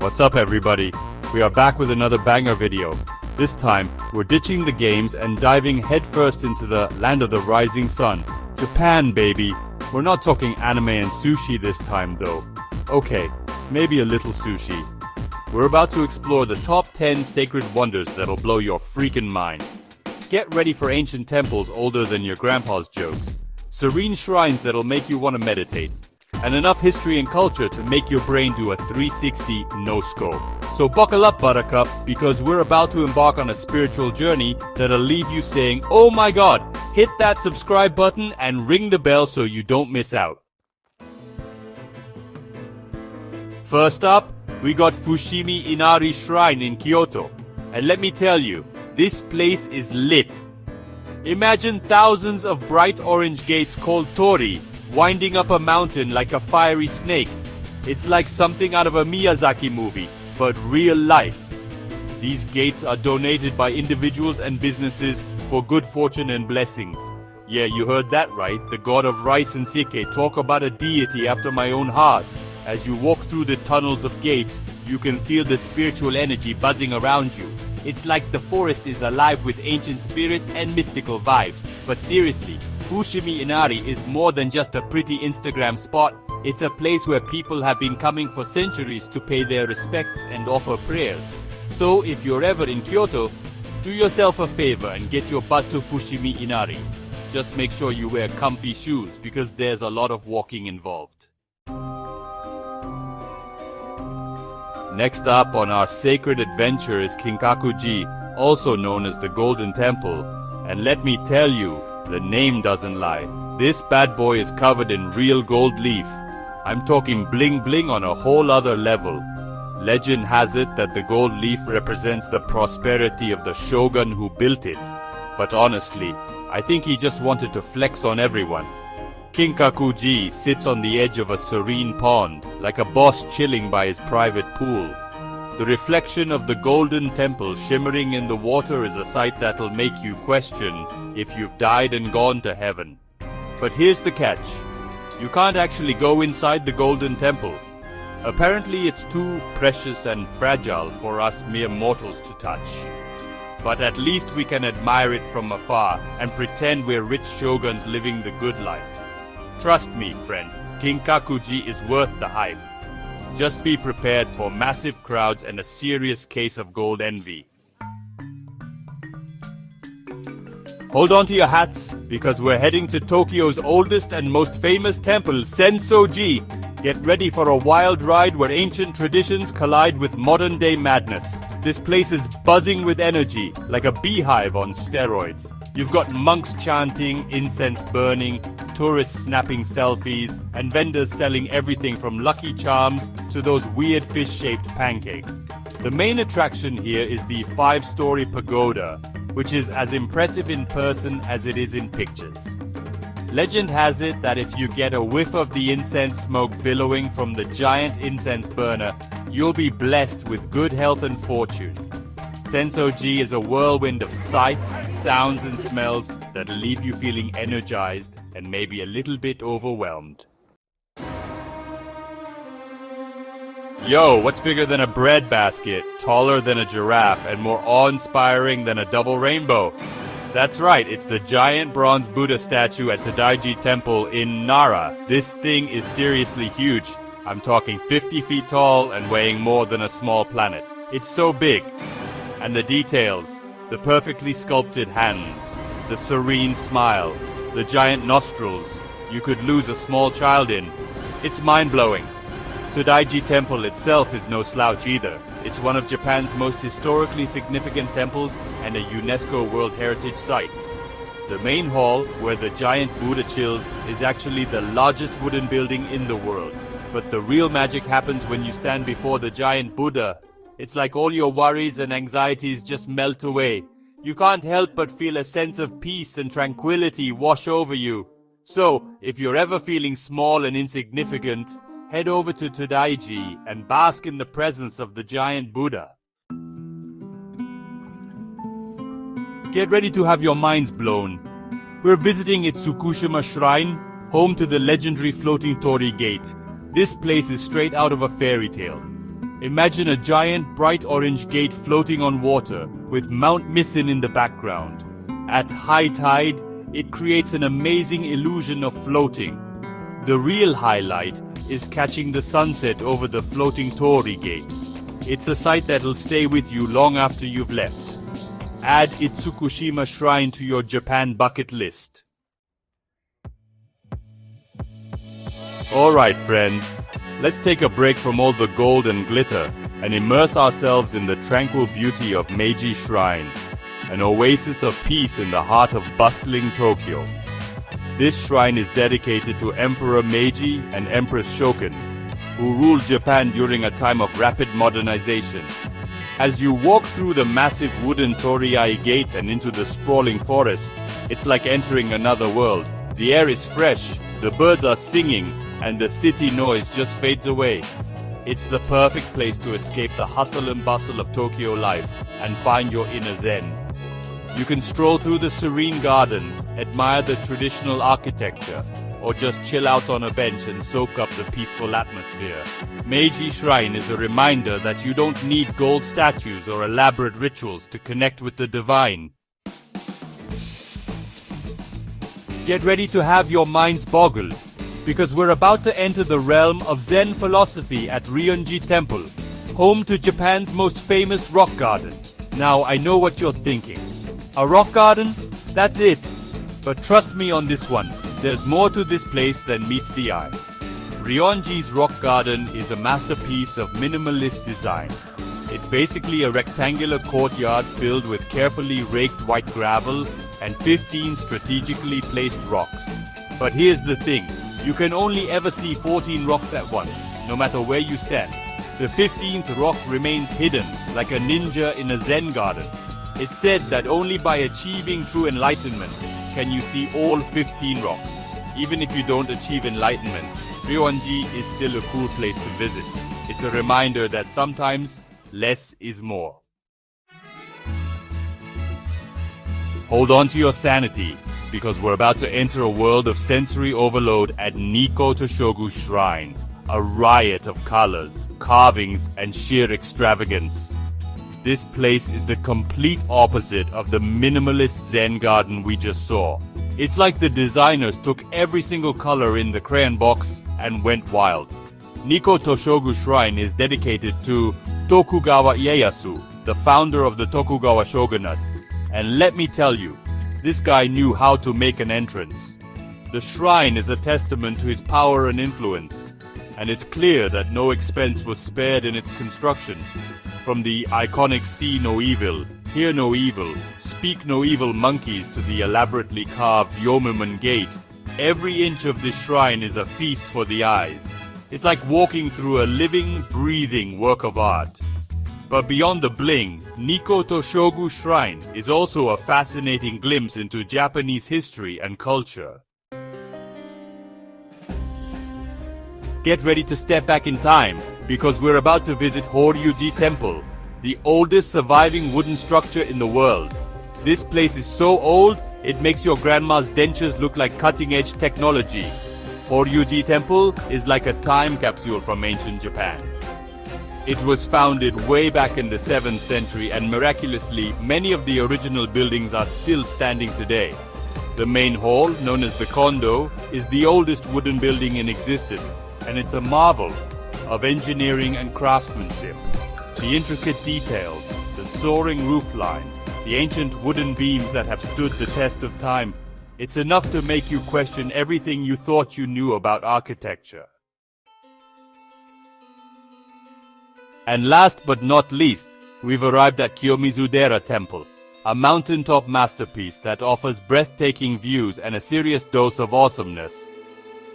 What's up everybody? We are back with another banger video. This time, we're ditching the games and diving headfirst into the land of the rising sun. Japan, baby. We're not talking anime and sushi this time though. Okay, maybe a little sushi. We're about to explore the top 10 sacred wonders that'll blow your freaking mind. Get ready for ancient temples older than your grandpa's jokes. Serene shrines that'll make you want to meditate. And enough history and culture to make your brain do a 360 no-scope. So buckle up, Buttercup, because we're about to embark on a spiritual journey that'll leave you saying, oh my god, hit that subscribe button and ring the bell so you don't miss out. First up, we got Fushimi Inari Shrine in Kyoto. And let me tell you, this place is lit. Imagine thousands of bright orange gates called Torii winding up a mountain like a fiery snake. It's like something out of a Miyazaki movie, but real life. These gates are donated by individuals and businesses for good fortune and blessings. Yeah, you heard that right. The god of rice and sake. Talk about a deity after my own heart. As you walk through the tunnels of gates, you can feel the spiritual energy buzzing around you. It's like the forest is alive with ancient spirits and mystical vibes. But seriously, Fushimi Inari is more than just a pretty Instagram spot. It's a place where people have been coming for centuries to pay their respects and offer prayers. So if you're ever in Kyoto, do yourself a favor and get your butt to Fushimi Inari. Just make sure you wear comfy shoes because there's a lot of walking involved. Next up on our sacred adventure is Kinkaku-ji, also known as the Golden Temple. And let me tell you, the name doesn't lie. This bad boy is covered in real gold leaf. I'm talking bling bling on a whole other level. Legend has it that the gold leaf represents the prosperity of the shogun who built it. But honestly, I think he just wanted to flex on everyone. Kinkaku-ji sits on the edge of a serene pond, like a boss chilling by his private pool. The reflection of the golden temple shimmering in the water is a sight that'll make you question if you've died and gone to heaven. But here's the catch. You can't actually go inside the golden temple. Apparently it's too precious and fragile for us mere mortals to touch. But at least we can admire it from afar and pretend we're rich shoguns living the good life. Trust me, friends, Kinkaku-ji is worth the hype. Just be prepared for massive crowds and a serious case of gold envy. Hold on to your hats, because we're heading to Tokyo's oldest and most famous temple, Sensoji. Get ready for a wild ride where ancient traditions collide with modern-day madness. This place is buzzing with energy, like a beehive on steroids. You've got monks chanting, incense burning, tourists snapping selfies, and vendors selling everything from Lucky Charms to those weird fish-shaped pancakes. The main attraction here is the 5-story pagoda, which is as impressive in person as it is in pictures. Legend has it that if you get a whiff of the incense smoke billowing from the giant incense burner, you'll be blessed with good health and fortune. Sensoji is a whirlwind of sights, sounds and smells that leave you feeling energized and maybe a little bit overwhelmed. Yo, what's bigger than a breadbasket, taller than a giraffe, and more awe-inspiring than a double rainbow? That's right, it's the giant bronze Buddha statue at Tadaiji Temple in Nara. This thing is seriously huge. I'm talking 50 feet tall and weighing more than a small planet. It's so big. And the details, the perfectly sculpted hands, the serene smile, the giant nostrils you could lose a small child in. It's mind-blowing. Tadaiji Temple itself is no slouch either. It's one of Japan's most historically significant temples and a UNESCO World Heritage Site. The main hall, where the giant Buddha chills, is actually the largest wooden building in the world. But the real magic happens when you stand before the giant Buddha. It's like all your worries and anxieties just melt away. You can't help but feel a sense of peace and tranquility wash over you. So, if you're ever feeling small and insignificant, head over to Tadaiji and bask in the presence of the giant Buddha. Get ready to have your minds blown. We're visiting Itsukushima Shrine, home to the legendary floating Torii Gate. This place is straight out of a fairy tale. Imagine a giant bright orange gate floating on water with Mount Misin in the background. At high tide, it creates an amazing illusion of floating. The real highlight is catching the sunset over the floating Torii gate. It's a sight that'll stay with you long after you've left. Add Itsukushima Shrine to your Japan bucket list. Alright friends, let's take a break from all the gold and glitter and immerse ourselves in the tranquil beauty of Meiji Shrine, an oasis of peace in the heart of bustling Tokyo. This shrine is dedicated to Emperor Meiji and Empress Shoken, who ruled Japan during a time of rapid modernization. As you walk through the massive wooden Torii gate and into the sprawling forest, it's like entering another world. The air is fresh, the birds are singing, and the city noise just fades away. It's the perfect place to escape the hustle and bustle of Tokyo life and find your inner zen. You can stroll through the serene gardens, admire the traditional architecture, or just chill out on a bench and soak up the peaceful atmosphere. Meiji Shrine is a reminder that you don't need gold statues or elaborate rituals to connect with the divine. Get ready to have your minds boggled, because we're about to enter the realm of Zen philosophy at Ryonji Temple, home to Japan's most famous rock garden. Now, I know what you're thinking. A rock garden? That's it. But trust me on this one, there's more to this place than meets the eye. Ryonji's rock garden is a masterpiece of minimalist design. It's basically a rectangular courtyard filled with carefully raked white gravel and 15 strategically placed rocks. But here's the thing. You can only ever see 14 rocks at once, no matter where you stand. The 15th rock remains hidden, like a ninja in a Zen garden. It's said that only by achieving true enlightenment can you see all 15 rocks. Even if you don't achieve enlightenment, Ryonji is still a cool place to visit. It's a reminder that sometimes less is more. Hold on to your sanity, because we're about to enter a world of sensory overload at Nikko Toshogu Shrine, a riot of colors, carvings, and sheer extravagance. This place is the complete opposite of the minimalist Zen garden we just saw. It's like the designers took every single color in the crayon box and went wild. Nikko Toshogu Shrine is dedicated to Tokugawa Ieyasu, the founder of the Tokugawa shogunate. And let me tell you, this guy knew how to make an entrance. The shrine is a testament to his power and influence, and it's clear that no expense was spared in its construction. From the iconic See No Evil, Hear No Evil, Speak No Evil monkeys to the elaborately carved Yomumun gate, every inch of this shrine is a feast for the eyes. It's like walking through a living, breathing work of art. But beyond the bling, Nikko Toshogu Shrine is also a fascinating glimpse into Japanese history and culture. Get ready to step back in time, because we're about to visit Horyuji Temple, the oldest surviving wooden structure in the world. This place is so old, it makes your grandma's dentures look like cutting-edge technology. Horyuji Temple is like a time capsule from ancient Japan. It was founded way back in the 7th century, and miraculously, many of the original buildings are still standing today. The main hall, known as the Kondo, is the oldest wooden building in existence, and it's a marvel of engineering and craftsmanship. The intricate details, the soaring roof lines, the ancient wooden beams that have stood the test of time, it's enough to make you question everything you thought you knew about architecture. And last but not least, we've arrived at Kiyomizudera Temple, a mountaintop masterpiece that offers breathtaking views and a serious dose of awesomeness.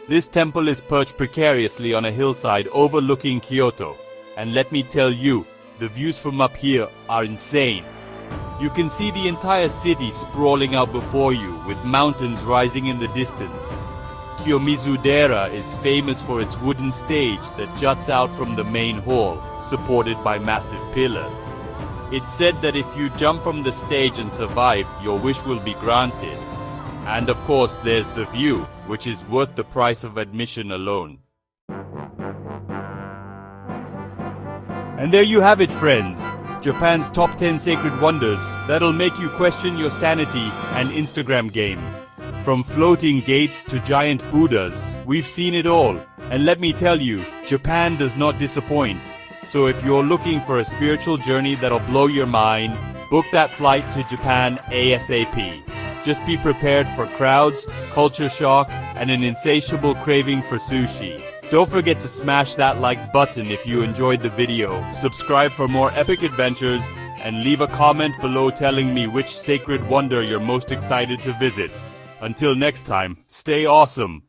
This temple is perched precariously on a hillside overlooking Kyoto, and let me tell you, the views from up here are insane. You can see the entire city sprawling out before you, with mountains rising in the distance. Kiyomizudera is famous for its wooden stage that juts out from the main hall, supported by massive pillars. It's said that if you jump from the stage and survive, your wish will be granted. And of course, there's the view, which is worth the price of admission alone. And there you have it, friends. Japan's top 10 sacred wonders that'll make you question your sanity and Instagram game. From floating gates to giant Buddhas, we've seen it all. And let me tell you, Japan does not disappoint. So if you're looking for a spiritual journey that'll blow your mind, book that flight to Japan ASAP. Just be prepared for crowds, culture shock, and an insatiable craving for sushi. Don't forget to smash that like button if you enjoyed the video, subscribe for more epic adventures, and leave a comment below telling me which sacred wonder you're most excited to visit. Until next time, stay awesome!